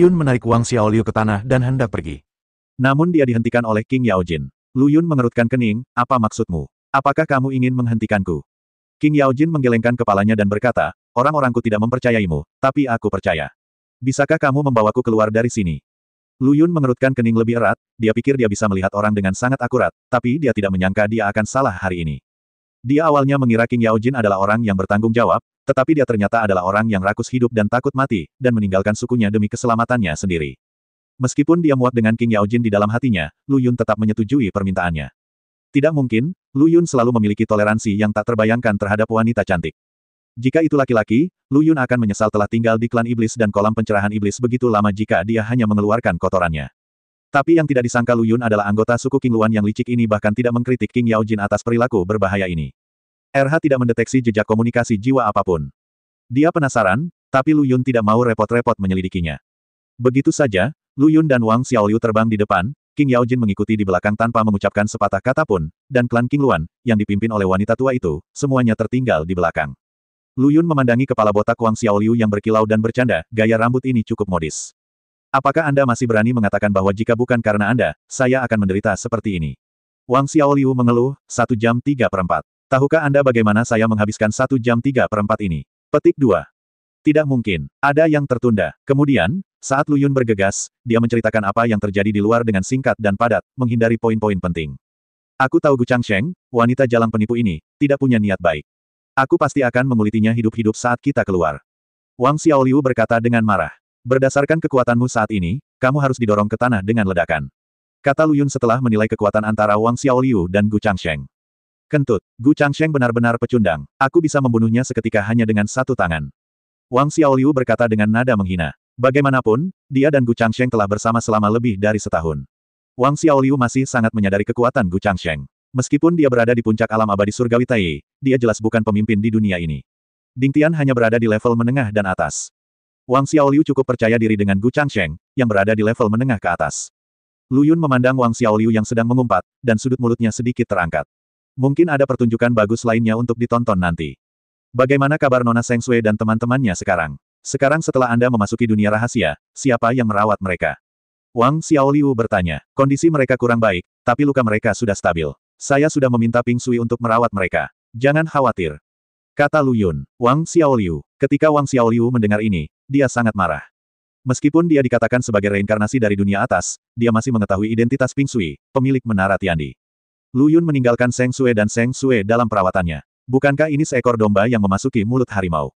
Yun menarik Wang Xiaoliu ke tanah dan hendak pergi. Namun dia dihentikan oleh King Yaojin. Lu Yun mengerutkan kening, apa maksudmu? Apakah kamu ingin menghentikanku? King Yaojin menggelengkan kepalanya dan berkata, orang-orangku tidak mempercayaimu, tapi aku percaya. Bisakah kamu membawaku keluar dari sini? Lu Yun mengerutkan kening lebih erat, dia pikir dia bisa melihat orang dengan sangat akurat, tapi dia tidak menyangka dia akan salah hari ini. Dia awalnya mengira King Yaojin adalah orang yang bertanggung jawab, tetapi dia ternyata adalah orang yang rakus hidup dan takut mati, dan meninggalkan sukunya demi keselamatannya sendiri. Meskipun dia muak dengan King Yaojin di dalam hatinya, Lu Yun tetap menyetujui permintaannya. Tidak mungkin, Lu Yun selalu memiliki toleransi yang tak terbayangkan terhadap wanita cantik. Jika itu laki-laki, Lu Yun akan menyesal telah tinggal di klan iblis dan kolam pencerahan iblis begitu lama jika dia hanya mengeluarkan kotorannya. Tapi yang tidak disangka Lu Yun adalah anggota suku King Luan yang licik ini bahkan tidak mengkritik King Yaojin atas perilaku berbahaya ini. RH tidak mendeteksi jejak komunikasi jiwa apapun. Dia penasaran, tapi Lu Yun tidak mau repot-repot menyelidikinya. Begitu saja, Lu Yun dan Wang Xiaoliu terbang di depan, King Yaojin mengikuti di belakang tanpa mengucapkan sepatah kata pun, dan klan King Luan, yang dipimpin oleh wanita tua itu, semuanya tertinggal di belakang. Lu Yun memandangi kepala botak Wang Xiaoliu yang berkilau dan bercanda, gaya rambut ini cukup modis. Apakah Anda masih berani mengatakan bahwa jika bukan karena Anda, saya akan menderita seperti ini? Wang Xiaoliu mengeluh, 1 jam 3/4. Tahukah Anda bagaimana saya menghabiskan 1 jam 3/4 ini? Petik 2. Tidak mungkin. Ada yang tertunda. Kemudian, saat Lu Yun bergegas, dia menceritakan apa yang terjadi di luar dengan singkat dan padat, menghindari poin-poin penting. Aku tahu Gu Changsheng, wanita jalang penipu ini, tidak punya niat baik. Aku pasti akan mengulitinya hidup-hidup saat kita keluar. Wang Xiaoliu berkata dengan marah. Berdasarkan kekuatanmu saat ini, kamu harus didorong ke tanah dengan ledakan. Kata Lu Yun setelah menilai kekuatan antara Wang Xiaoliu dan Gu Changsheng. Kentut, Gu Changsheng benar-benar pecundang. Aku bisa membunuhnya seketika hanya dengan 1 tangan. Wang Xiaoliu berkata dengan nada menghina. Bagaimanapun, dia dan Gu Changsheng telah bersama selama lebih dari setahun. Wang Xiaoliu masih sangat menyadari kekuatan Gu Changsheng. Meskipun dia berada di puncak alam abadi surgawi Tai, dia jelas bukan pemimpin di dunia ini. Ding Tian hanya berada di level menengah dan atas. Wang Xiaoliu cukup percaya diri dengan Gu Changsheng, yang berada di level menengah ke atas. Lu Yun memandang Wang Xiaoliu yang sedang mengumpat, dan sudut mulutnya sedikit terangkat. Mungkin ada pertunjukan bagus lainnya untuk ditonton nanti. Bagaimana kabar Nona Seng Sui dan teman-temannya sekarang? Sekarang setelah Anda memasuki dunia rahasia, siapa yang merawat mereka? Wang Xiaoliu bertanya. Kondisi mereka kurang baik, tapi luka mereka sudah stabil. Saya sudah meminta Ping Sui untuk merawat mereka. Jangan khawatir. Kata Lu Yun. Wang Xiaoliu. Ketika Wang Xiaoliu mendengar ini, dia sangat marah. Meskipun dia dikatakan sebagai reinkarnasi dari dunia atas, dia masih mengetahui identitas Ping Sui, pemilik menara Tiandi. Lu Yun meninggalkan Seng Sui dan Seng Sui dalam perawatannya. Bukankah ini seekor domba yang memasuki mulut harimau?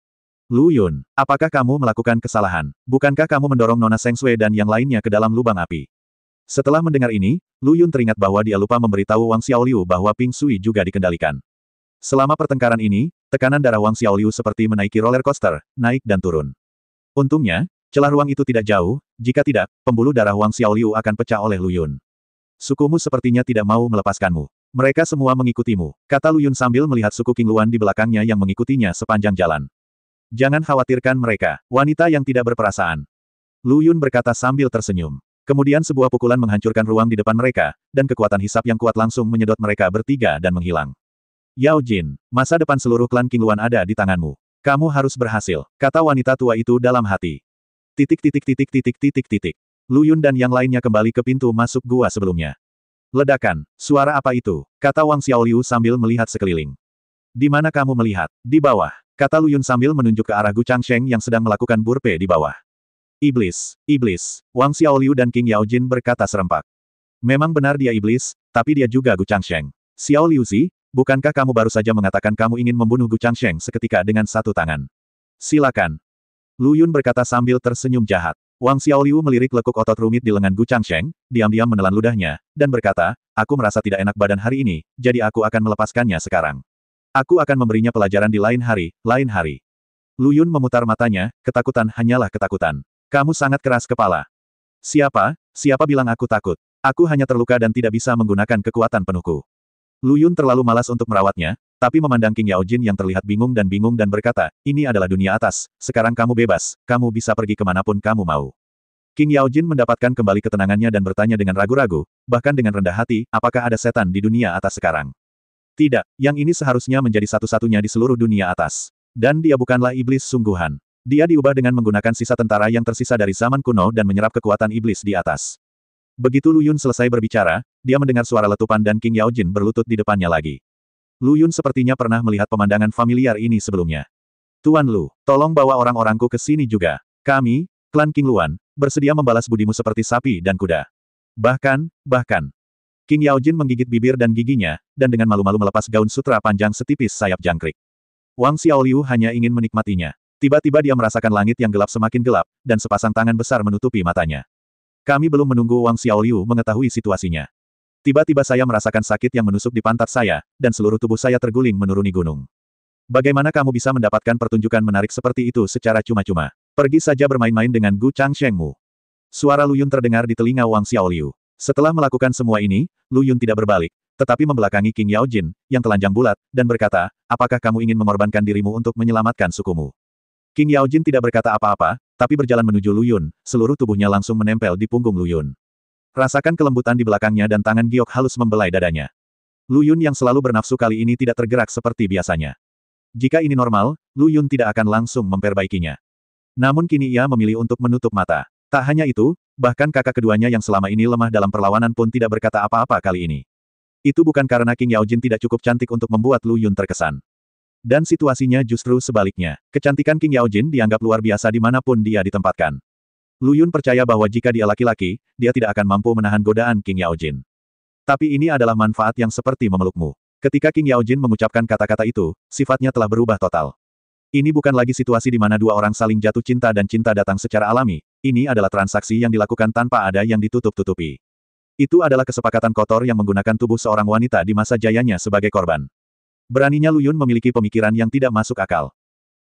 Lu Yun, apakah kamu melakukan kesalahan? Bukankah kamu mendorong Nona Seng Sui dan yang lainnya ke dalam lubang api? Setelah mendengar ini, Lu Yun teringat bahwa dia lupa memberitahu Wang Xiaoliu bahwa Ping Sui juga dikendalikan. Selama pertengkaran ini, tekanan darah Wang Xiaoliu seperti menaiki roller coaster, naik dan turun. Untungnya, celah ruang itu tidak jauh, jika tidak, pembuluh darah Wang Xiaoliu akan pecah oleh Lu Yun. Sukumu sepertinya tidak mau melepaskanmu. Mereka semua mengikutimu, kata Lu Yun sambil melihat suku King Luan di belakangnya yang mengikutinya sepanjang jalan. Jangan khawatirkan mereka, wanita yang tidak berperasaan. Lu Yun berkata sambil tersenyum. Kemudian sebuah pukulan menghancurkan ruang di depan mereka, dan kekuatan hisap yang kuat langsung menyedot mereka bertiga dan menghilang. Yao Jin, masa depan seluruh klan King Luan ada di tanganmu. Kamu harus berhasil, kata wanita tua itu dalam hati. Lu Yun dan yang lainnya kembali ke pintu masuk gua sebelumnya. Ledakan, suara apa itu? Kata Wang Xiaoliu sambil melihat sekeliling. Di mana kamu melihat? Di bawah, kata Lu Yun sambil menunjuk ke arah Gu Changsheng yang sedang melakukan burpe di bawah. Iblis, iblis, Wang Xiaoliu dan King Yaojin berkata serempak. Memang benar dia iblis, tapi dia juga Gu Changsheng. Xiao Liuzi, bukankah kamu baru saja mengatakan kamu ingin membunuh Gu Changsheng seketika dengan 1 tangan? Silakan. Lu Yun berkata sambil tersenyum jahat. Wang Xiaoliu melirik lekuk otot rumit di lengan Gu Changsheng, diam-diam menelan ludahnya, dan berkata, aku merasa tidak enak badan hari ini, jadi aku akan melepaskannya sekarang. Aku akan memberinya pelajaran di lain hari, lain hari. Lu Yun memutar matanya, ketakutan hanyalah ketakutan. Kamu sangat keras kepala. Siapa bilang aku takut? Aku hanya terluka dan tidak bisa menggunakan kekuatan penuhku. Lu Yun terlalu malas untuk merawatnya, tapi memandang King Yaojin yang terlihat bingung dan berkata, ini adalah dunia atas, sekarang kamu bebas, kamu bisa pergi kemanapun kamu mau. King Yaojin mendapatkan kembali ketenangannya dan bertanya dengan ragu-ragu, bahkan dengan rendah hati, apakah ada setan di dunia atas sekarang? Tidak, yang ini seharusnya menjadi satu-satunya di seluruh dunia atas. Dan dia bukanlah iblis sungguhan. Dia diubah dengan menggunakan sisa tentara yang tersisa dari zaman kuno dan menyerap kekuatan iblis di atas. Begitu Lu Yun selesai berbicara, dia mendengar suara letupan dan King Yaojin berlutut di depannya lagi. Lu Yun sepertinya pernah melihat pemandangan familiar ini sebelumnya. Tuan Lu, tolong bawa orang-orangku ke sini juga. Kami, klan King Luan, bersedia membalas budimu seperti sapi dan kuda. Bahkan. King Yaojin menggigit bibir dan giginya, dan dengan malu-malu melepas gaun sutra panjang setipis sayap jangkrik. Wang Xiaoliu hanya ingin menikmatinya. Tiba-tiba dia merasakan langit yang gelap semakin gelap, dan sepasang tangan besar menutupi matanya. Kami belum menunggu Wang Xiaoliu mengetahui situasinya. Tiba-tiba saya merasakan sakit yang menusuk di pantat saya, dan seluruh tubuh saya terguling menuruni gunung. Bagaimana kamu bisa mendapatkan pertunjukan menarik seperti itu secara cuma-cuma? Pergi saja bermain-main dengan Gu Changshengmu. Suara Lu Yun terdengar di telinga Wang Xiaoliu. Setelah melakukan semua ini, Lu Yun tidak berbalik, tetapi membelakangi King Yaojin, yang telanjang bulat, dan berkata, apakah kamu ingin mengorbankan dirimu untuk menyelamatkan sukumu? King Yaojin tidak berkata apa-apa, tapi berjalan menuju Lu Yun, seluruh tubuhnya langsung menempel di punggung Lu Yun. Rasakan kelembutan di belakangnya dan tangan giok halus membelai dadanya. Lu Yun yang selalu bernafsu kali ini tidak tergerak seperti biasanya. Jika ini normal, Lu Yun tidak akan langsung memperbaikinya. Namun kini ia memilih untuk menutup mata. Tak hanya itu, bahkan kakak keduanya yang selama ini lemah dalam perlawanan pun tidak berkata apa-apa kali ini. Itu bukan karena King Yaojin tidak cukup cantik untuk membuat Lu Yun terkesan. Dan situasinya justru sebaliknya. Kecantikan King Yaojin dianggap luar biasa dimanapun dia ditempatkan. Lu Yun percaya bahwa jika dia laki-laki, dia tidak akan mampu menahan godaan King Yaojin. Tapi ini adalah manfaat yang seperti memelukmu. Ketika King Yaojin mengucapkan kata-kata itu, sifatnya telah berubah total. Ini bukan lagi situasi di mana dua orang saling jatuh cinta dan cinta datang secara alami. Ini adalah transaksi yang dilakukan tanpa ada yang ditutup-tutupi. Itu adalah kesepakatan kotor yang menggunakan tubuh seorang wanita di masa jayanya sebagai korban. Beraninya Lu Yun memiliki pemikiran yang tidak masuk akal.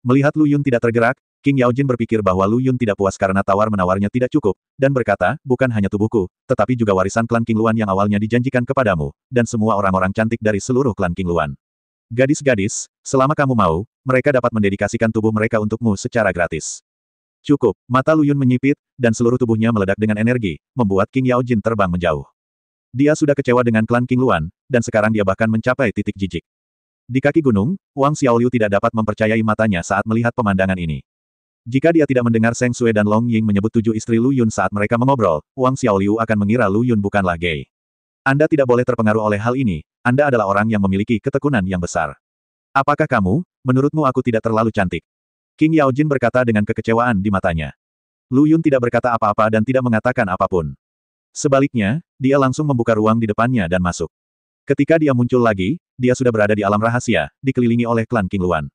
Melihat Lu Yun tidak tergerak, King Yaojin berpikir bahwa Lu Yun tidak puas karena tawar-menawarnya tidak cukup, dan berkata, bukan hanya tubuhku, tetapi juga warisan klan King Luan yang awalnya dijanjikan kepadamu, dan semua orang-orang cantik dari seluruh klan King Luan. Gadis-gadis, selama kamu mau, mereka dapat mendedikasikan tubuh mereka untukmu secara gratis. Cukup, mata Lu Yun menyipit, dan seluruh tubuhnya meledak dengan energi, membuat King Yaojin terbang menjauh. Dia sudah kecewa dengan klan King Luan, dan sekarang dia bahkan mencapai titik jijik. Di kaki gunung, Wang Xiaoliu tidak dapat mempercayai matanya saat melihat pemandangan ini. Jika dia tidak mendengar Seng Sui dan Long Ying menyebut 7 istri Lu Yun saat mereka mengobrol, Wang Xiaoliu akan mengira Lu Yun bukanlah gay. Anda tidak boleh terpengaruh oleh hal ini, Anda adalah orang yang memiliki ketekunan yang besar. Apakah kamu, menurutmu aku tidak terlalu cantik? King Yaojin berkata dengan kekecewaan di matanya. Lu Yun tidak berkata apa-apa dan tidak mengatakan apapun. Sebaliknya, dia langsung membuka ruang di depannya dan masuk. Ketika dia muncul lagi, dia sudah berada di alam rahasia, dikelilingi oleh klan King Luan.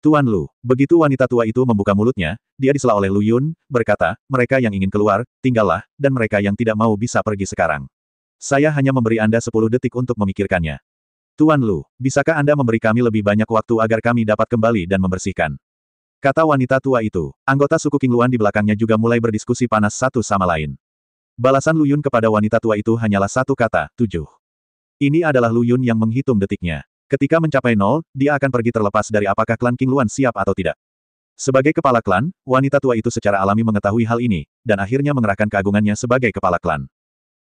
Tuan Lu, begitu wanita tua itu membuka mulutnya, dia disela oleh Lu Yun, berkata, mereka yang ingin keluar, tinggallah, dan mereka yang tidak mau bisa pergi sekarang. Saya hanya memberi Anda 10 detik untuk memikirkannya. Tuan Lu, bisakah Anda memberi kami lebih banyak waktu agar kami dapat kembali dan membersihkan? Kata wanita tua itu. Anggota suku King Luan di belakangnya juga mulai berdiskusi panas satu sama lain. Balasan Lu Yun kepada wanita tua itu hanyalah satu kata, 7. Ini adalah Lu Yun yang menghitung detiknya. Ketika mencapai 0, dia akan pergi terlepas dari apakah klan King Luan siap atau tidak. Sebagai kepala klan, wanita tua itu secara alami mengetahui hal ini, dan akhirnya mengerahkan keagungannya sebagai kepala klan.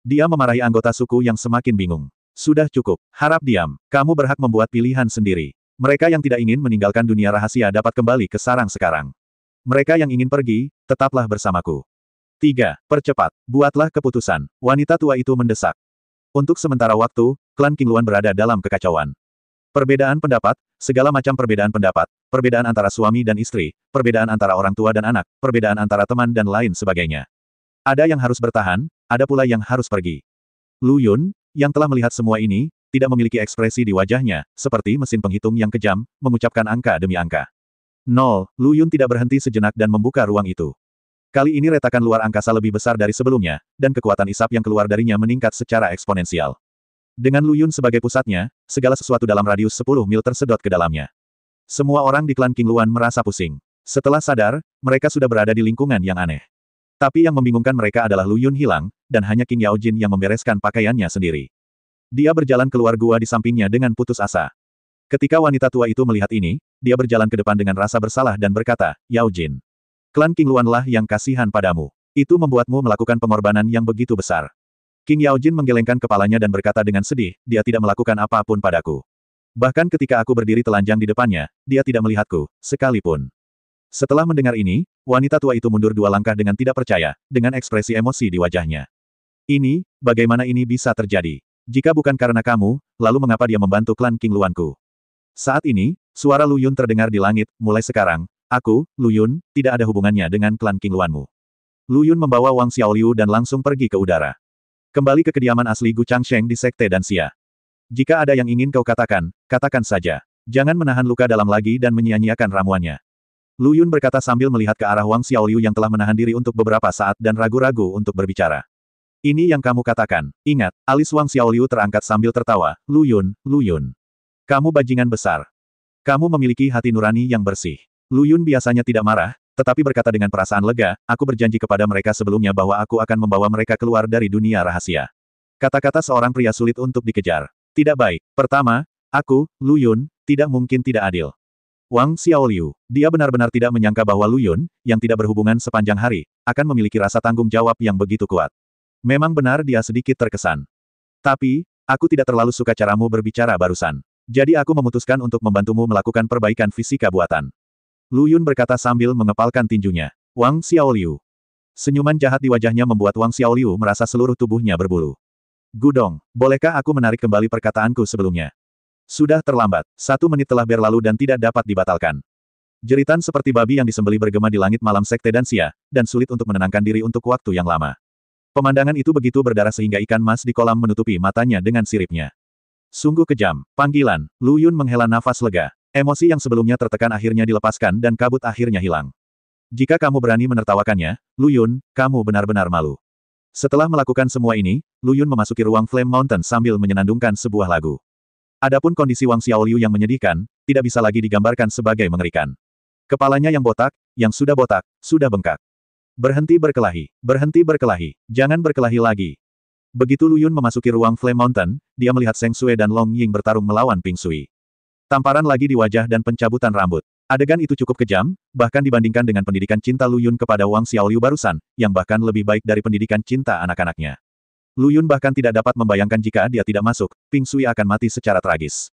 Dia memarahi anggota suku yang semakin bingung. Sudah cukup, harap diam, kamu berhak membuat pilihan sendiri. Mereka yang tidak ingin meninggalkan dunia rahasia dapat kembali ke sarang sekarang. Mereka yang ingin pergi, tetaplah bersamaku. 3. Percepat, buatlah keputusan, wanita tua itu mendesak. Untuk sementara waktu, klan King Luan berada dalam kekacauan. Perbedaan pendapat, segala macam perbedaan pendapat, perbedaan antara suami dan istri, perbedaan antara orang tua dan anak, perbedaan antara teman dan lain sebagainya. Ada yang harus bertahan, ada pula yang harus pergi. Lu Yun, yang telah melihat semua ini, tidak memiliki ekspresi di wajahnya, seperti mesin penghitung yang kejam, mengucapkan angka demi angka. 0. Lu Yun tidak berhenti sejenak dan membuka ruang itu. Kali ini retakan luar angkasa lebih besar dari sebelumnya, dan kekuatan isap yang keluar darinya meningkat secara eksponensial. Dengan Lu Yun sebagai pusatnya, segala sesuatu dalam radius 10 mil tersedot ke dalamnya. Semua orang di klan King Luan merasa pusing. Setelah sadar, mereka sudah berada di lingkungan yang aneh. Tapi yang membingungkan mereka adalah Lu Yun hilang, dan hanya King Yaojin yang membereskan pakaiannya sendiri. Dia berjalan keluar gua di sampingnya dengan putus asa. Ketika wanita tua itu melihat ini, dia berjalan ke depan dengan rasa bersalah dan berkata, Yaojin. Klan King Luan lah yang kasihan padamu. Itu membuatmu melakukan pengorbanan yang begitu besar. King Yaojin menggelengkan kepalanya dan berkata dengan sedih, dia tidak melakukan apapun padaku. Bahkan ketika aku berdiri telanjang di depannya, dia tidak melihatku, sekalipun. Setelah mendengar ini, wanita tua itu mundur 2 langkah dengan tidak percaya, dengan ekspresi emosi di wajahnya. Ini, bagaimana ini bisa terjadi? Jika bukan karena kamu, lalu mengapa dia membantu klan King Luanku? Saat ini, suara Lu Yun terdengar di langit, mulai sekarang, aku, Lu Yun, tidak ada hubungannya dengan klan King Luanmu. Lu Yun membawa Wang Xiaoliu dan langsung pergi ke udara. Kembali ke kediaman asli Gu Changsheng di Sekte Danxia. Jika ada yang ingin kau katakan, katakan saja. Jangan menahan luka dalam lagi dan menyia-nyiakan ramuannya. Lu Yun berkata sambil melihat ke arah Wang Xiaoliu yang telah menahan diri untuk beberapa saat dan ragu-ragu untuk berbicara. Ini yang kamu katakan. Ingat, alis Wang Xiaoliu terangkat sambil tertawa. Lu Yun, Lu Yun. Kamu bajingan besar. Kamu memiliki hati nurani yang bersih. Lu Yun biasanya tidak marah, tetapi berkata dengan perasaan lega, aku berjanji kepada mereka sebelumnya bahwa aku akan membawa mereka keluar dari dunia rahasia. Kata-kata seorang pria sulit untuk dikejar. Tidak baik. Pertama, aku, Lu Yun, tidak mungkin tidak adil. Wang Xiaoliu, dia benar-benar tidak menyangka bahwa Lu Yun, yang tidak berhubungan sepanjang hari, akan memiliki rasa tanggung jawab yang begitu kuat. Memang benar dia sedikit terkesan. Tapi, aku tidak terlalu suka caramu berbicara barusan. Jadi aku memutuskan untuk membantumu melakukan perbaikan fisika buatan. Lu Yun berkata sambil mengepalkan tinjunya. Wang Xiaoliu. Senyuman jahat di wajahnya membuat Wang Xiaoliu merasa seluruh tubuhnya berbulu. Gudong, bolehkah aku menarik kembali perkataanku sebelumnya? Sudah terlambat. 1 menit telah berlalu dan tidak dapat dibatalkan. Jeritan seperti babi yang disembelih bergema di langit malam Sekte Danxia, dan sulit untuk menenangkan diri untuk waktu yang lama. Pemandangan itu begitu berdarah sehingga ikan mas di kolam menutupi matanya dengan siripnya. Sungguh kejam. Panggilan. Lu Yun menghela nafas lega. Emosi yang sebelumnya tertekan akhirnya dilepaskan dan kabut akhirnya hilang. Jika kamu berani menertawakannya, Lu Yun, kamu benar-benar malu. Setelah melakukan semua ini, Lu Yun memasuki ruang Flame Mountain sambil menyenandungkan sebuah lagu. Adapun kondisi Wang Xiaoliu yang menyedihkan, tidak bisa lagi digambarkan sebagai mengerikan. Kepalanya yang botak, sudah bengkak. Berhenti berkelahi, jangan berkelahi lagi. Begitu Lu Yun memasuki ruang Flame Mountain, dia melihat Seng Sui dan Long Ying bertarung melawan Ping Sui. Tamparan lagi di wajah dan pencabutan rambut. Adegan itu cukup kejam, bahkan dibandingkan dengan pendidikan cinta Lu Yun kepada Wang Xiaoliu barusan, yang bahkan lebih baik dari pendidikan cinta anak-anaknya. Lu Yun bahkan tidak dapat membayangkan jika dia tidak masuk, Ping Sui akan mati secara tragis.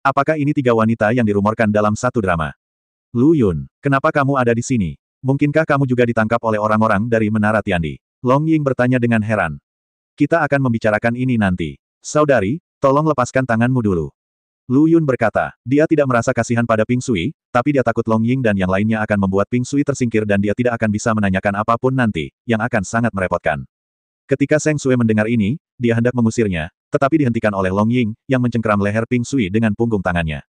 Apakah ini 3 wanita yang dirumorkan dalam satu drama? Lu Yun, kenapa kamu ada di sini? Mungkinkah kamu juga ditangkap oleh orang-orang dari Menara Tiandi? Long Ying bertanya dengan heran. Kita akan membicarakan ini nanti. Saudari, tolong lepaskan tanganmu dulu. Lu Yun berkata, dia tidak merasa kasihan pada Ping Sui, tapi dia takut Long Ying dan yang lainnya akan membuat Ping Sui tersingkir dan dia tidak akan bisa menanyakan apapun nanti, yang akan sangat merepotkan. Ketika Seng Sui mendengar ini, dia hendak mengusirnya, tetapi dihentikan oleh Long Ying, yang mencengkeram leher Ping Sui dengan punggung tangannya.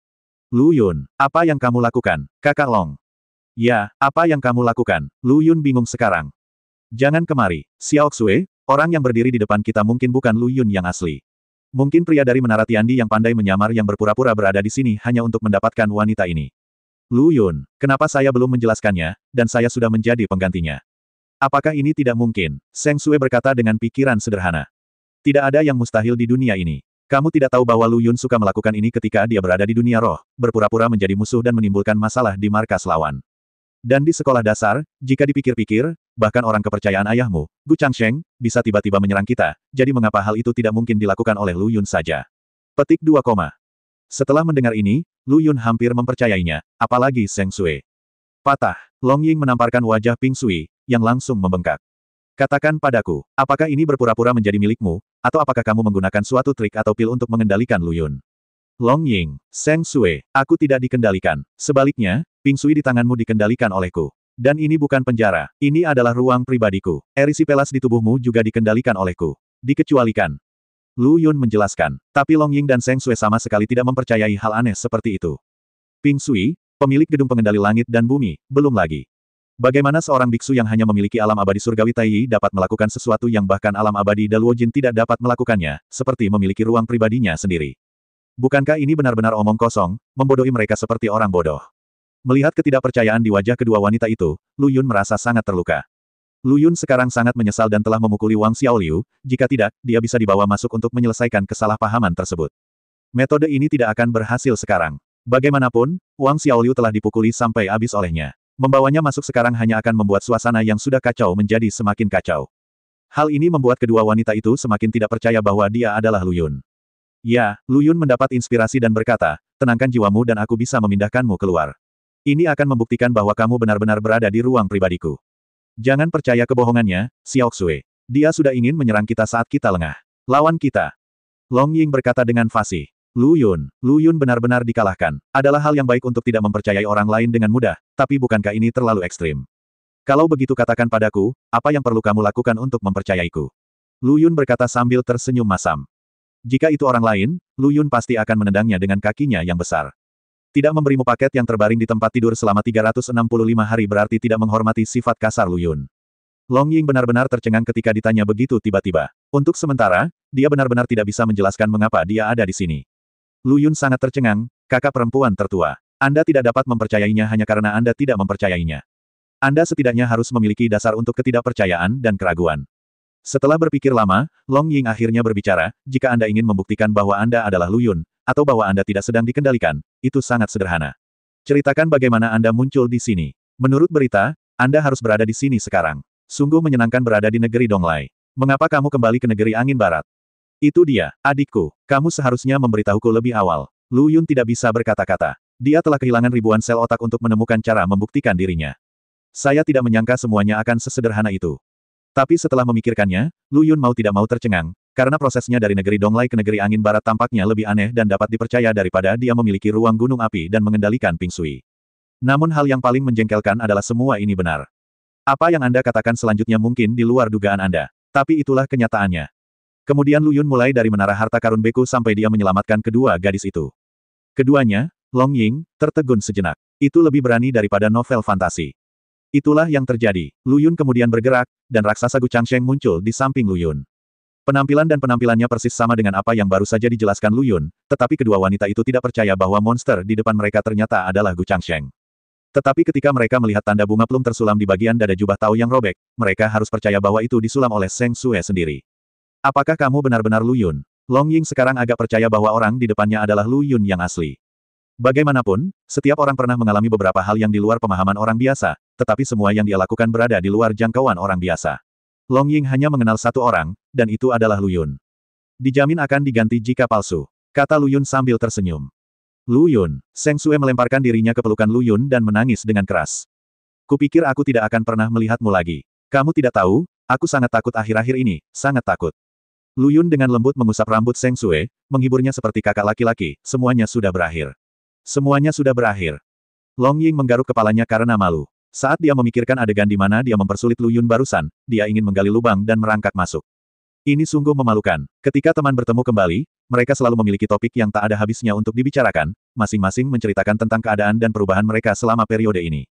Lu Yun, apa yang kamu lakukan, Kakak Long? Ya, apa yang kamu lakukan? Lu Yun bingung sekarang. Jangan kemari, Xiao Xue, orang yang berdiri di depan kita mungkin bukan Lu Yun yang asli. Mungkin pria dari Menara Tiandi yang pandai menyamar yang berpura-pura berada di sini hanya untuk mendapatkan wanita ini. Lu Yun, kenapa saya belum menjelaskannya, dan saya sudah menjadi penggantinya? Apakah ini tidak mungkin? Seng Sui berkata dengan pikiran sederhana. Tidak ada yang mustahil di dunia ini. Kamu tidak tahu bahwa Lu Yun suka melakukan ini ketika dia berada di dunia roh, berpura-pura menjadi musuh dan menimbulkan masalah di markas lawan. Dan di sekolah dasar, jika dipikir-pikir, bahkan orang kepercayaan ayahmu, Gu Changsheng, bisa tiba-tiba menyerang kita, jadi mengapa hal itu tidak mungkin dilakukan oleh Lu Yun saja? Petik 2, Setelah mendengar ini, Lu Yun hampir mempercayainya, apalagi Seng Sui. Patah, Long Ying menamparkan wajah Ping Sui, yang langsung membengkak. Katakan padaku, apakah ini berpura-pura menjadi milikmu, atau apakah kamu menggunakan suatu trik atau pil untuk mengendalikan Lu Yun? Long Ying, Seng Sui, aku tidak dikendalikan. Sebaliknya, Ping Sui di tanganmu dikendalikan olehku. Dan ini bukan penjara, ini adalah ruang pribadiku. Erisi pelas di tubuhmu juga dikendalikan olehku. Dikecualikan. Lu Yun menjelaskan, tapi Long Ying dan Seng Sui sama sekali tidak mempercayai hal aneh seperti itu. Ping Sui, pemilik gedung pengendali langit dan bumi, belum lagi. Bagaimana seorang biksu yang hanya memiliki alam abadi surgawi Taiyi dapat melakukan sesuatu yang bahkan alam abadi Daluojin tidak dapat melakukannya, seperti memiliki ruang pribadinya sendiri? Bukankah ini benar-benar omong kosong, membodohi mereka seperti orang bodoh? Melihat ketidakpercayaan di wajah kedua wanita itu, Lu Yun merasa sangat terluka. Lu Yun sekarang sangat menyesal dan telah memukuli Wang Xiaoliu, jika tidak, dia bisa dibawa masuk untuk menyelesaikan kesalahpahaman tersebut. Metode ini tidak akan berhasil sekarang. Bagaimanapun, Wang Xiaoliu telah dipukuli sampai habis olehnya. Membawanya masuk sekarang hanya akan membuat suasana yang sudah kacau menjadi semakin kacau. Hal ini membuat kedua wanita itu semakin tidak percaya bahwa dia adalah Lu Yun. Ya, Lu Yun mendapat inspirasi dan berkata, tenangkan jiwamu dan aku bisa memindahkanmu keluar. Ini akan membuktikan bahwa kamu benar-benar berada di ruang pribadiku. Jangan percaya kebohongannya, Xiaoxue. Dia sudah ingin menyerang kita saat kita lengah. Lawan kita. Long Ying berkata dengan fasih. Lu Yun benar-benar dikalahkan. Adalah hal yang baik untuk tidak mempercayai orang lain dengan mudah, tapi bukankah ini terlalu ekstrim? Kalau begitu katakan padaku, apa yang perlu kamu lakukan untuk mempercayaiku? Lu Yun berkata sambil tersenyum masam. Jika itu orang lain, Lu Yun pasti akan menendangnya dengan kakinya yang besar. Tidak memberimu paket yang terbaring di tempat tidur selama 365 hari berarti tidak menghormati sifat kasar Lu Yun. Long Ying benar-benar tercengang ketika ditanya begitu tiba-tiba. Untuk sementara, dia benar-benar tidak bisa menjelaskan mengapa dia ada di sini. Lu Yun sangat tercengang, kakak perempuan tertua. Anda tidak dapat mempercayainya hanya karena Anda tidak mempercayainya. Anda setidaknya harus memiliki dasar untuk ketidakpercayaan dan keraguan. Setelah berpikir lama, Long Ying akhirnya berbicara, jika Anda ingin membuktikan bahwa Anda adalah Lu Yun, atau bahwa Anda tidak sedang dikendalikan, itu sangat sederhana. Ceritakan bagaimana Anda muncul di sini. Menurut berita, Anda harus berada di sini sekarang. Sungguh menyenangkan berada di negeri Donglai. Mengapa kamu kembali ke negeri angin barat? Itu dia, adikku. Kamu seharusnya memberitahuku lebih awal. Lu Yun tidak bisa berkata-kata. Dia telah kehilangan ribuan sel otak untuk menemukan cara membuktikan dirinya. Saya tidak menyangka semuanya akan sesederhana itu. Tapi setelah memikirkannya, Lu Yun mau tidak mau tercengang, karena prosesnya dari negeri Donglai ke negeri angin barat tampaknya lebih aneh dan dapat dipercaya daripada dia memiliki ruang gunung api dan mengendalikan Ping Sui. Namun hal yang paling menjengkelkan adalah semua ini benar. Apa yang Anda katakan selanjutnya mungkin di luar dugaan Anda. Tapi itulah kenyataannya. Kemudian Lu Yun mulai dari menara harta karun Beku sampai dia menyelamatkan kedua gadis itu. Keduanya, Long Ying, tertegun sejenak. Itu lebih berani daripada novel fantasi. Itulah yang terjadi. Lu Yun kemudian bergerak, dan raksasa Gu Changsheng muncul di samping Lu Yun. Penampilan dan penampilannya persis sama dengan apa yang baru saja dijelaskan Lu Yun, tetapi kedua wanita itu tidak percaya bahwa monster di depan mereka ternyata adalah Gu Changsheng. Tetapi ketika mereka melihat tanda bunga plum tersulam di bagian dada jubah Tao yang robek, mereka harus percaya bahwa itu disulam oleh Seng Sue sendiri. Apakah kamu benar-benar Lu Yun? Long Ying sekarang agak percaya bahwa orang di depannya adalah Lu Yun yang asli. Bagaimanapun, setiap orang pernah mengalami beberapa hal yang di luar pemahaman orang biasa, tetapi semua yang dia lakukan berada di luar jangkauan orang biasa. Long Ying hanya mengenal satu orang, dan itu adalah Lu Yun. Dijamin akan diganti jika palsu, kata Lu Yun sambil tersenyum. Lu Yun, Seng Sue melemparkan dirinya ke pelukan Lu Yun dan menangis dengan keras. Kupikir aku tidak akan pernah melihatmu lagi. Kamu tidak tahu, aku sangat takut akhir-akhir ini, sangat takut. Lu Yun dengan lembut mengusap rambut Seng Sue, menghiburnya seperti kakak laki-laki, semuanya sudah berakhir. Semuanya sudah berakhir. Long Ying menggaruk kepalanya karena malu. Saat dia memikirkan adegan di mana dia mempersulit Lu Yun barusan, dia ingin menggali lubang dan merangkak masuk. Ini sungguh memalukan. Ketika teman bertemu kembali, mereka selalu memiliki topik yang tak ada habisnya untuk dibicarakan, masing-masing menceritakan tentang keadaan dan perubahan mereka selama periode ini.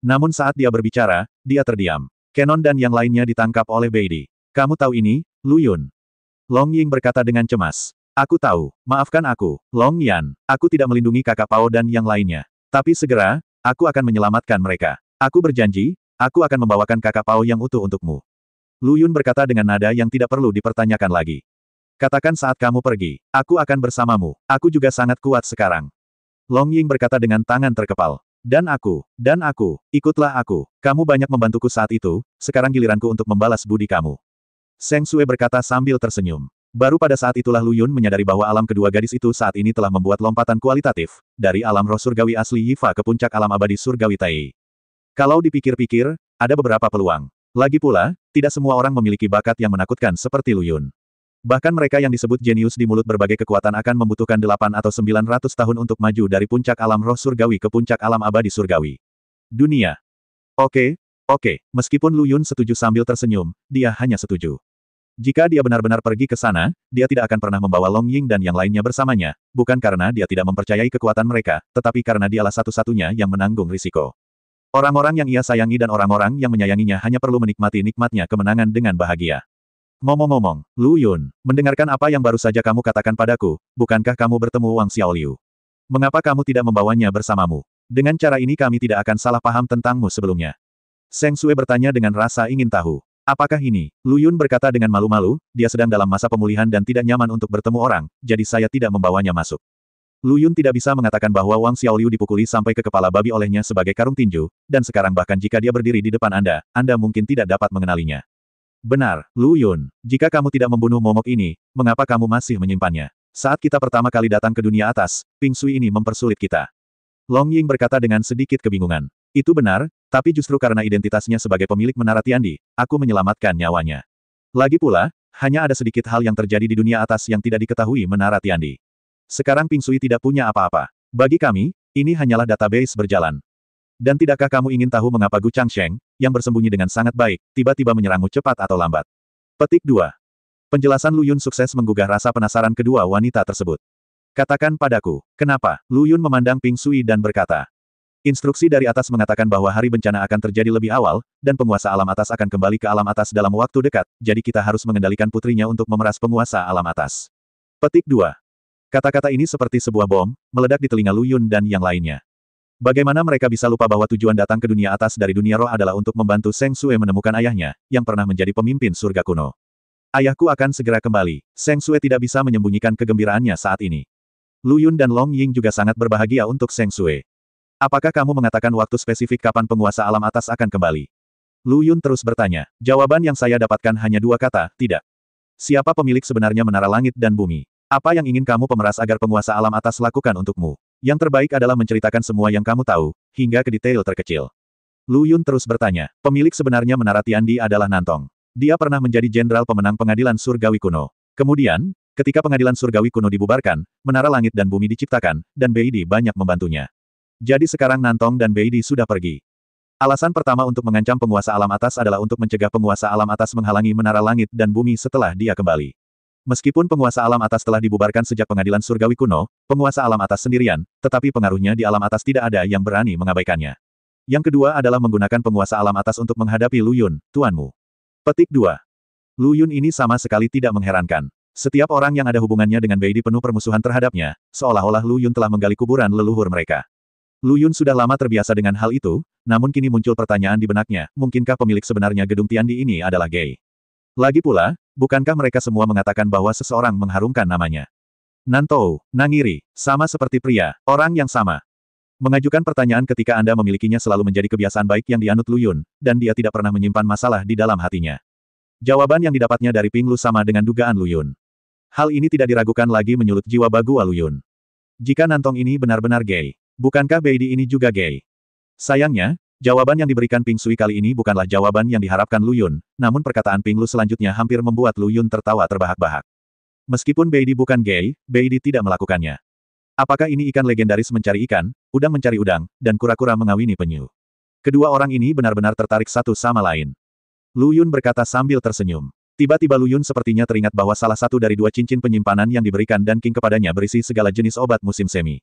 Namun saat dia berbicara, dia terdiam. Kenon dan yang lainnya ditangkap oleh Beidi. Kamu tahu ini, Lu Yun? Long Ying berkata dengan cemas. Aku tahu, maafkan aku, Long Yan, aku tidak melindungi kakak Pao dan yang lainnya. Tapi segera, aku akan menyelamatkan mereka. Aku berjanji, aku akan membawakan kakak Pao yang utuh untukmu. Lu Yun berkata dengan nada yang tidak perlu dipertanyakan lagi. Katakan saat kamu pergi, aku akan bersamamu, aku juga sangat kuat sekarang. Long Ying berkata dengan tangan terkepal. Dan aku, ikutlah aku, kamu banyak membantuku saat itu, sekarang giliranku untuk membalas budi kamu. Seng Sue berkata sambil tersenyum. Baru pada saat itulah Lu Yun menyadari bahwa alam kedua gadis itu saat ini telah membuat lompatan kualitatif, dari alam roh surgawi asli Yifa ke puncak alam abadi surgawi Tai. Kalau dipikir-pikir, ada beberapa peluang. Lagi pula, tidak semua orang memiliki bakat yang menakutkan seperti Lu Yun. Bahkan mereka yang disebut jenius di mulut berbagai kekuatan akan membutuhkan 8 atau 900 tahun untuk maju dari puncak alam roh surgawi ke puncak alam abadi surgawi. Dunia. Oke, meskipun Lu Yun setuju sambil tersenyum, dia hanya setuju. Jika dia benar-benar pergi ke sana, dia tidak akan pernah membawa Long Ying dan yang lainnya bersamanya, bukan karena dia tidak mempercayai kekuatan mereka, tetapi karena dialah satu-satunya yang menanggung risiko. Orang-orang yang ia sayangi dan orang-orang yang menyayanginya hanya perlu menikmati nikmatnya kemenangan dengan bahagia. Ngomong-ngomong, Lu Yun, mendengarkan apa yang baru saja kamu katakan padaku, bukankah kamu bertemu Wang Xiaoliu? Mengapa kamu tidak membawanya bersamamu? Dengan cara ini kami tidak akan salah paham tentangmu sebelumnya. Seng Sue bertanya dengan rasa ingin tahu. Apakah ini? Lu Yun berkata dengan malu-malu, dia sedang dalam masa pemulihan dan tidak nyaman untuk bertemu orang, jadi saya tidak membawanya masuk. Lu Yun tidak bisa mengatakan bahwa Wang Xiaoliu dipukuli sampai ke kepala babi olehnya sebagai karung tinju, dan sekarang bahkan jika dia berdiri di depan Anda mungkin tidak dapat mengenalinya. Benar, Lu Yun, jika kamu tidak membunuh momok ini, mengapa kamu masih menyimpannya? Saat kita pertama kali datang ke dunia atas, Ping Sui ini mempersulit kita. Long Ying berkata dengan sedikit kebingungan. Itu benar, tapi justru karena identitasnya sebagai pemilik Menara Tiandi, aku menyelamatkan nyawanya. Lagi pula, hanya ada sedikit hal yang terjadi di dunia atas yang tidak diketahui Menara Tiandi. Sekarang Ping Sui tidak punya apa-apa. Bagi kami, ini hanyalah database berjalan. Dan tidakkah kamu ingin tahu mengapa Gu Changsheng, yang bersembunyi dengan sangat baik, tiba-tiba menyerangmu cepat atau lambat? Petik 2. Penjelasan Lu Yun sukses menggugah rasa penasaran kedua wanita tersebut. Katakan padaku, kenapa? Lu Yun memandang Ping Sui dan berkata. Instruksi dari atas mengatakan bahwa hari bencana akan terjadi lebih awal, dan penguasa alam atas akan kembali ke alam atas dalam waktu dekat, jadi kita harus mengendalikan putrinya untuk memeras penguasa alam atas. Petik 2. Kata-kata ini seperti sebuah bom, meledak di telinga Lu Yun dan yang lainnya. Bagaimana mereka bisa lupa bahwa tujuan datang ke dunia atas dari dunia roh adalah untuk membantu Seng Sue menemukan ayahnya, yang pernah menjadi pemimpin surga kuno. Ayahku akan segera kembali. Seng Sue tidak bisa menyembunyikan kegembiraannya saat ini. Lu Yun dan Long Ying juga sangat berbahagia untuk Seng Sue. Apakah kamu mengatakan waktu spesifik kapan penguasa alam atas akan kembali? Lu Yun terus bertanya. Jawaban yang saya dapatkan hanya dua kata, tidak. Siapa pemilik sebenarnya menara langit dan bumi? Apa yang ingin kamu pemeras agar penguasa alam atas lakukan untukmu? Yang terbaik adalah menceritakan semua yang kamu tahu, hingga ke detail terkecil. Lu Yun terus bertanya. Pemilik sebenarnya Menara Tiandi adalah Nantong. Dia pernah menjadi jenderal pemenang pengadilan surgawi kuno. Kemudian, ketika pengadilan surgawi kuno dibubarkan, Menara Langit dan Bumi diciptakan, dan Beidi banyak membantunya. Jadi sekarang Nantong dan Beidi sudah pergi. Alasan pertama untuk mengancam penguasa alam atas adalah untuk mencegah penguasa alam atas menghalangi Menara Langit dan Bumi setelah dia kembali. Meskipun penguasa alam atas telah dibubarkan sejak pengadilan surgawi kuno, penguasa alam atas sendirian, tetapi pengaruhnya di alam atas tidak ada yang berani mengabaikannya. Yang kedua adalah menggunakan penguasa alam atas untuk menghadapi Lu Yun, tuanmu. Petik 2. Lu Yun ini sama sekali tidak mengherankan. Setiap orang yang ada hubungannya dengan Beidi penuh permusuhan terhadapnya, seolah-olah Lu Yun telah menggali kuburan leluhur mereka. Lu Yun sudah lama terbiasa dengan hal itu, namun kini muncul pertanyaan di benaknya, mungkinkah pemilik sebenarnya gedung Tiandi ini adalah gay? Lagi pula, bukankah mereka semua mengatakan bahwa seseorang mengharumkan namanya? Nantou, Nangiri, sama seperti pria, orang yang sama. Mengajukan pertanyaan ketika Anda memilikinya selalu menjadi kebiasaan baik yang dianut Lu Yun, dan dia tidak pernah menyimpan masalah di dalam hatinya. Jawaban yang didapatnya dari Ping Lu sama dengan dugaan Lu Yun. Hal ini tidak diragukan lagi menyulut jiwa bagua Lu Yun. Jika Nantong ini benar-benar gay, bukankah Beidi ini juga gay? Sayangnya, jawaban yang diberikan Ping Sui kali ini bukanlah jawaban yang diharapkan Lu Yun, namun perkataan Ping Lu selanjutnya hampir membuat Lu Yun tertawa terbahak-bahak. Meskipun Beidi bukan gay, Beidi tidak melakukannya. Apakah ini ikan legendaris mencari ikan, udang mencari udang, dan kura-kura mengawini penyu? Kedua orang ini benar-benar tertarik satu sama lain. Lu Yun berkata sambil tersenyum. Tiba-tiba Lu Yun sepertinya teringat bahwa salah satu dari dua cincin penyimpanan yang diberikan Dan King kepadanya berisi segala jenis obat musim semi.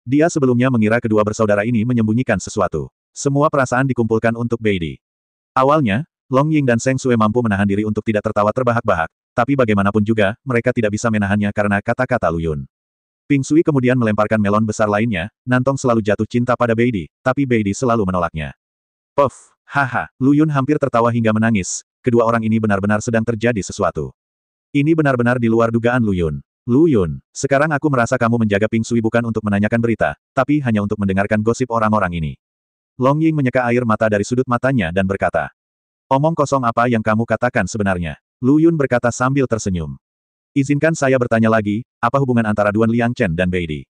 Dia sebelumnya mengira kedua bersaudara ini menyembunyikan sesuatu. Semua perasaan dikumpulkan untuk Beidi. Awalnya, Long Ying dan Seng Sue mampu menahan diri untuk tidak tertawa terbahak-bahak, tapi bagaimanapun juga, mereka tidak bisa menahannya karena kata-kata Lu Yun. Ping Sui kemudian melemparkan melon besar lainnya, Nantong selalu jatuh cinta pada Beidi, tapi Beidi selalu menolaknya. Puff, haha, Lu Yun hampir tertawa hingga menangis, kedua orang ini benar-benar sedang terjadi sesuatu. Ini benar-benar di luar dugaan Lu Yun. Lu Yun, sekarang aku merasa kamu menjaga Ping Sui bukan untuk menanyakan berita, tapi hanya untuk mendengarkan gosip orang-orang ini. Long Ying menyeka air mata dari sudut matanya dan berkata, omong kosong apa yang kamu katakan sebenarnya? Lu Yun berkata sambil tersenyum. Izinkan saya bertanya lagi, apa hubungan antara Duan Liang Chen dan Beidi?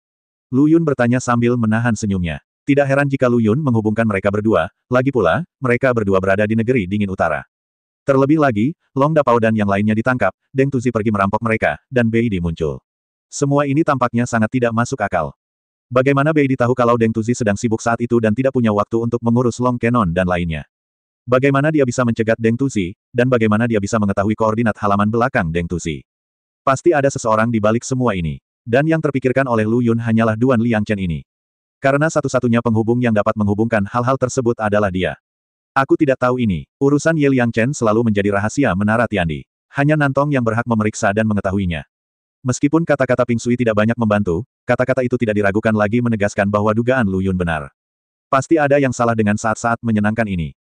Lu Yun bertanya sambil menahan senyumnya. Tidak heran jika Lu Yun menghubungkan mereka berdua, lagi pula, mereka berdua berada di negeri dingin utara. Terlebih lagi, Long Dapao dan yang lainnya ditangkap, Deng Tuzi pergi merampok mereka, dan Beidi muncul. Semua ini tampaknya sangat tidak masuk akal. Bagaimana Beidi tahu kalau Deng Tuzi sedang sibuk saat itu dan tidak punya waktu untuk mengurus Long Kenon dan lainnya? Bagaimana dia bisa mencegat Deng Tuzi, dan bagaimana dia bisa mengetahui koordinat halaman belakang Deng Tuzi? Pasti ada seseorang di balik semua ini. Dan yang terpikirkan oleh Lu Yun hanyalah Duan Liang Chen ini. Karena satu-satunya penghubung yang dapat menghubungkan hal-hal tersebut adalah dia. Aku tidak tahu ini. Urusan Ye Liang Chen selalu menjadi rahasia Menara Tiandi. Hanya Nantong yang berhak memeriksa dan mengetahuinya. Meskipun kata-kata Ping Sui tidak banyak membantu, kata-kata itu tidak diragukan lagi menegaskan bahwa dugaan Lu Yun benar. Pasti ada yang salah dengan saat-saat menyenangkan ini.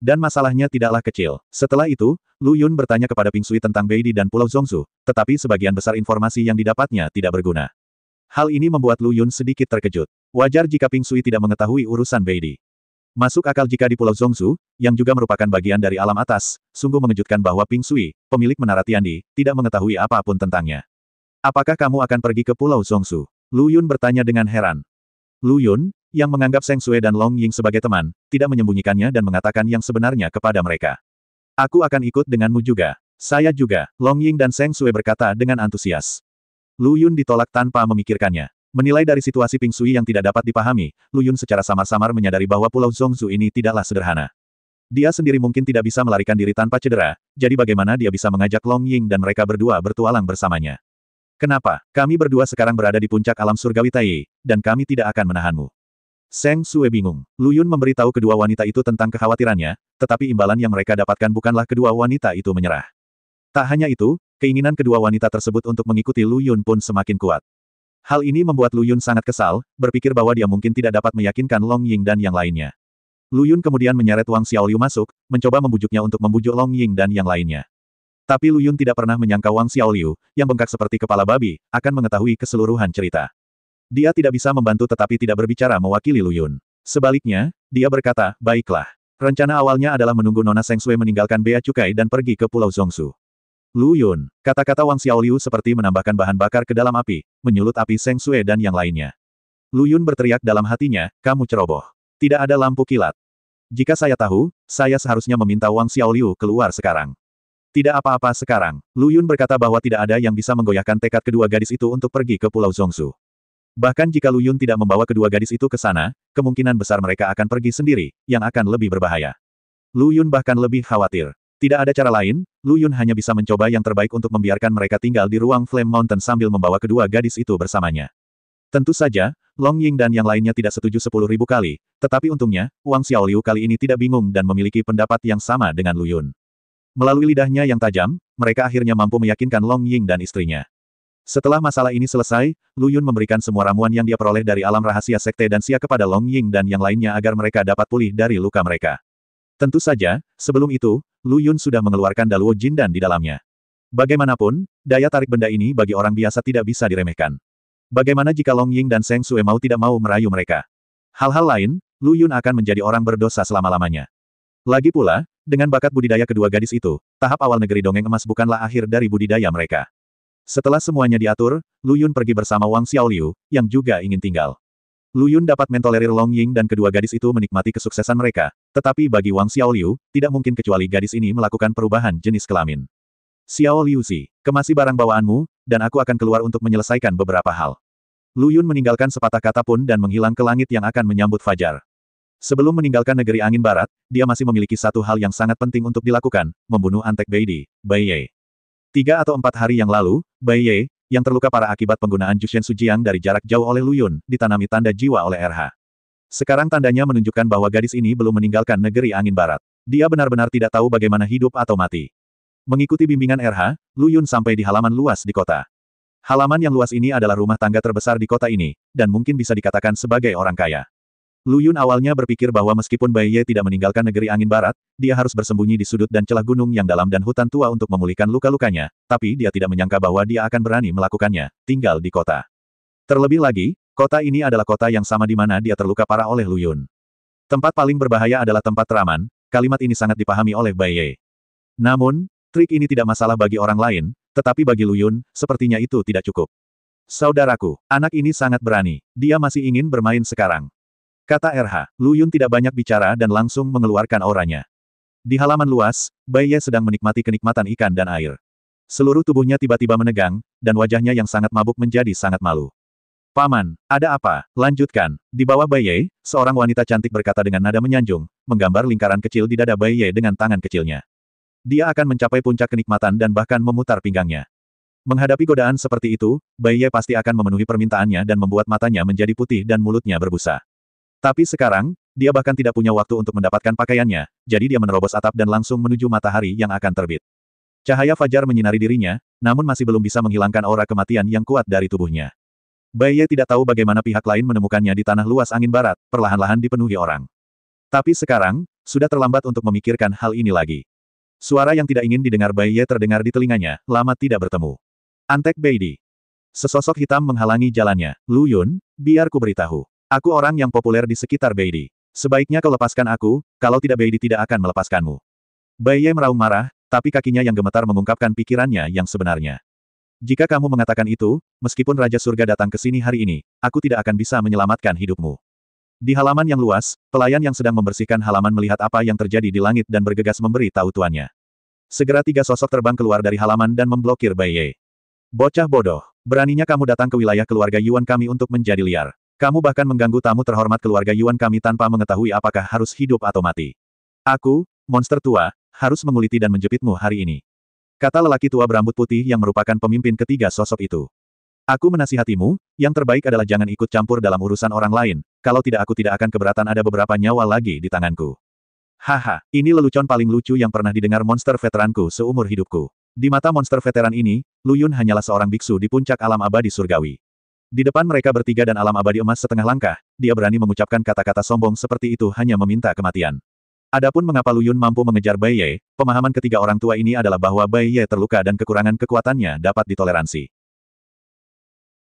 Dan masalahnya tidaklah kecil. Setelah itu, Lu Yun bertanya kepada Ping Sui tentang Beidi dan Pulau Zongsu, tetapi sebagian besar informasi yang didapatnya tidak berguna. Hal ini membuat Lu Yun sedikit terkejut. Wajar jika Ping Sui tidak mengetahui urusan Beidi. Masuk akal jika di Pulau Zongsu, yang juga merupakan bagian dari alam atas, sungguh mengejutkan bahwa Ping Sui, pemilik Menara Tiandi, tidak mengetahui apapun tentangnya. Apakah kamu akan pergi ke Pulau Zongsu? Lu Yun bertanya dengan heran. Lu Yun, yang menganggap Seng Sui dan Long Ying sebagai teman, tidak menyembunyikannya dan mengatakan yang sebenarnya kepada mereka. Aku akan ikut denganmu juga. Saya juga, Long Ying dan Seng Sui berkata dengan antusias. Lu Yun ditolak tanpa memikirkannya. Menilai dari situasi Ping Sui yang tidak dapat dipahami, Lu Yun secara samar-samar menyadari bahwa Pulau Zhongzhou ini tidaklah sederhana. Dia sendiri mungkin tidak bisa melarikan diri tanpa cedera, jadi bagaimana dia bisa mengajak Long Ying dan mereka berdua bertualang bersamanya? Kenapa? Kami berdua sekarang berada di puncak alam surgawi Tai, dan kami tidak akan menahanmu. Seng Sui bingung. Lu Yun memberitahu kedua wanita itu tentang kekhawatirannya, tetapi imbalan yang mereka dapatkan bukanlah kedua wanita itu menyerah. Tak hanya itu, keinginan kedua wanita tersebut untuk mengikuti Lu Yun pun semakin kuat. Hal ini membuat Lu Yun sangat kesal, berpikir bahwa dia mungkin tidak dapat meyakinkan Long Ying dan yang lainnya. Lu Yun kemudian menyeret Wang Xiaoliu masuk, mencoba membujuknya untuk membujuk Long Ying dan yang lainnya. Tapi Lu Yun tidak pernah menyangka Wang Xiaoliu, yang bengkak seperti kepala babi, akan mengetahui keseluruhan cerita. Dia tidak bisa membantu tetapi tidak berbicara mewakili Lu Yun. Sebaliknya, dia berkata, baiklah. Rencana awalnya adalah menunggu Nona Seng Sui meninggalkan Bea Cukai dan pergi ke Pulau Zhongzhou. Lu Yun, kata-kata Wang Xiaoliu seperti menambahkan bahan bakar ke dalam api, menyulut api Seng Sui dan yang lainnya. Lu Yun berteriak dalam hatinya, kamu ceroboh. Tidak ada lampu kilat. Jika saya tahu, saya seharusnya meminta Wang Xiaoliu keluar sekarang. Tidak apa-apa sekarang. Lu Yun berkata bahwa tidak ada yang bisa menggoyahkan tekad kedua gadis itu untuk pergi ke Pulau Zhongzhou. Bahkan jika Lu Yun tidak membawa kedua gadis itu ke sana, kemungkinan besar mereka akan pergi sendiri, yang akan lebih berbahaya. Lu Yun bahkan lebih khawatir. Tidak ada cara lain, Lu Yun hanya bisa mencoba yang terbaik untuk membiarkan mereka tinggal di ruang Flame Mountain sambil membawa kedua gadis itu bersamanya. Tentu saja, Long Ying dan yang lainnya tidak setuju 10.000 kali, tetapi untungnya, Wang Xiaoliu kali ini tidak bingung dan memiliki pendapat yang sama dengan Lu Yun. Melalui lidahnya yang tajam, mereka akhirnya mampu meyakinkan Long Ying dan istrinya. Setelah masalah ini selesai, Lu Yun memberikan semua ramuan yang dia peroleh dari alam rahasia Sekte dan Xia kepada Long Ying dan yang lainnya agar mereka dapat pulih dari luka mereka. Tentu saja, sebelum itu, Lu Yun sudah mengeluarkan Daluo Jindan di dalamnya. Bagaimanapun, daya tarik benda ini bagi orang biasa tidak bisa diremehkan. Bagaimana jika Long Ying dan Seng Sui mau tidak mau merayu mereka? Hal-hal lain, Lu Yun akan menjadi orang berdosa selama-lamanya. Lagi pula, dengan bakat budidaya kedua gadis itu, tahap awal negeri dongeng emas bukanlah akhir dari budidaya mereka. Setelah semuanya diatur, Lu Yun pergi bersama Wang Xiaoliu, yang juga ingin tinggal. Lu Yun dapat mentolerir Long Ying dan kedua gadis itu menikmati kesuksesan mereka, tetapi bagi Wang Xiaoliu, tidak mungkin kecuali gadis ini melakukan perubahan jenis kelamin. Xiao Liuzi, kemasi barang bawaanmu, dan aku akan keluar untuk menyelesaikan beberapa hal. Lu Yun meninggalkan sepatah kata pun dan menghilang ke langit yang akan menyambut fajar. Sebelum meninggalkan negeri angin barat, dia masih memiliki satu hal yang sangat penting untuk dilakukan, membunuh Antek Beidi, Bai Ye. 3 atau 4 hari yang lalu, Bai Ye, yang terluka parah akibat penggunaan Jushen Sujiang dari jarak jauh oleh Lu Yun, ditanami tanda jiwa oleh RH. Sekarang tandanya menunjukkan bahwa gadis ini belum meninggalkan negeri angin barat. Dia benar-benar tidak tahu bagaimana hidup atau mati. Mengikuti bimbingan RH, Lu Yun sampai di halaman luas di kota. Halaman yang luas ini adalah rumah tangga terbesar di kota ini, dan mungkin bisa dikatakan sebagai orang kaya. Lu Yun awalnya berpikir bahwa meskipun Bai Ye tidak meninggalkan negeri angin barat, dia harus bersembunyi di sudut dan celah gunung yang dalam dan hutan tua untuk memulihkan luka-lukanya, tapi dia tidak menyangka bahwa dia akan berani melakukannya, tinggal di kota. Terlebih lagi, kota ini adalah kota yang sama di mana dia terluka parah oleh Lu Yun. Tempat paling berbahaya adalah tempat teraman, kalimat ini sangat dipahami oleh Bai Ye. Namun, trik ini tidak masalah bagi orang lain, tetapi bagi Lu Yun, sepertinya itu tidak cukup. Saudaraku, anak ini sangat berani. Dia masih ingin bermain sekarang. Kata RH, Lu Yun tidak banyak bicara dan langsung mengeluarkan auranya. Di halaman luas, Bai Ye sedang menikmati kenikmatan ikan dan air. Seluruh tubuhnya tiba-tiba menegang, dan wajahnya yang sangat mabuk menjadi sangat malu. Paman, ada apa? Lanjutkan. Di bawah Bai Ye, seorang wanita cantik berkata dengan nada menyanjung, menggambar lingkaran kecil di dada Bai Ye dengan tangan kecilnya. Dia akan mencapai puncak kenikmatan dan bahkan memutar pinggangnya. Menghadapi godaan seperti itu, Bai Ye pasti akan memenuhi permintaannya dan membuat matanya menjadi putih dan mulutnya berbusa. Tapi sekarang, dia bahkan tidak punya waktu untuk mendapatkan pakaiannya, jadi dia menerobos atap dan langsung menuju matahari yang akan terbit. Cahaya fajar menyinari dirinya, namun masih belum bisa menghilangkan aura kematian yang kuat dari tubuhnya. Bai Ye tidak tahu bagaimana pihak lain menemukannya di tanah luas angin barat, perlahan-lahan dipenuhi orang. Tapi sekarang, sudah terlambat untuk memikirkan hal ini lagi. Suara yang tidak ingin didengar Bai Ye terdengar di telinganya, lama tidak bertemu. Antek Beidi. Sesosok hitam menghalangi jalannya. Lu Yun, biar ku beritahu. Aku orang yang populer di sekitar Beidi. Sebaiknya kau lepaskan aku, kalau tidak Beidi tidak akan melepaskanmu. Bai Ye meraung marah, tapi kakinya yang gemetar mengungkapkan pikirannya yang sebenarnya. Jika kamu mengatakan itu, meskipun Raja Surga datang ke sini hari ini, aku tidak akan bisa menyelamatkan hidupmu. Di halaman yang luas, pelayan yang sedang membersihkan halaman melihat apa yang terjadi di langit dan bergegas memberi tahu tuannya. Segera 3 sosok terbang keluar dari halaman dan memblokir Bai Ye. Bocah bodoh, beraninya kamu datang ke wilayah keluarga Yuan kami untuk menjadi liar. Kamu bahkan mengganggu tamu terhormat keluarga Yuan kami tanpa mengetahui apakah harus hidup atau mati. Aku, monster tua, harus menguliti dan menjepitmu hari ini. Kata lelaki tua berambut putih yang merupakan pemimpin ketiga sosok itu. Aku menasihatimu, yang terbaik adalah jangan ikut campur dalam urusan orang lain, kalau tidak aku tidak akan keberatan ada beberapa nyawa lagi di tanganku. Haha, ini lelucon paling lucu yang pernah didengar monster veteranku seumur hidupku. Di mata monster veteran ini, Lu Yun hanyalah seorang biksu di puncak alam abadi surgawi. Di depan mereka bertiga dan alam abadi emas setengah langkah, dia berani mengucapkan kata-kata sombong seperti itu hanya meminta kematian. Adapun mengapa Lu Yun mampu mengejar Bai Ye, pemahaman ketiga orang tua ini adalah bahwa Bai Ye terluka dan kekurangan kekuatannya dapat ditoleransi.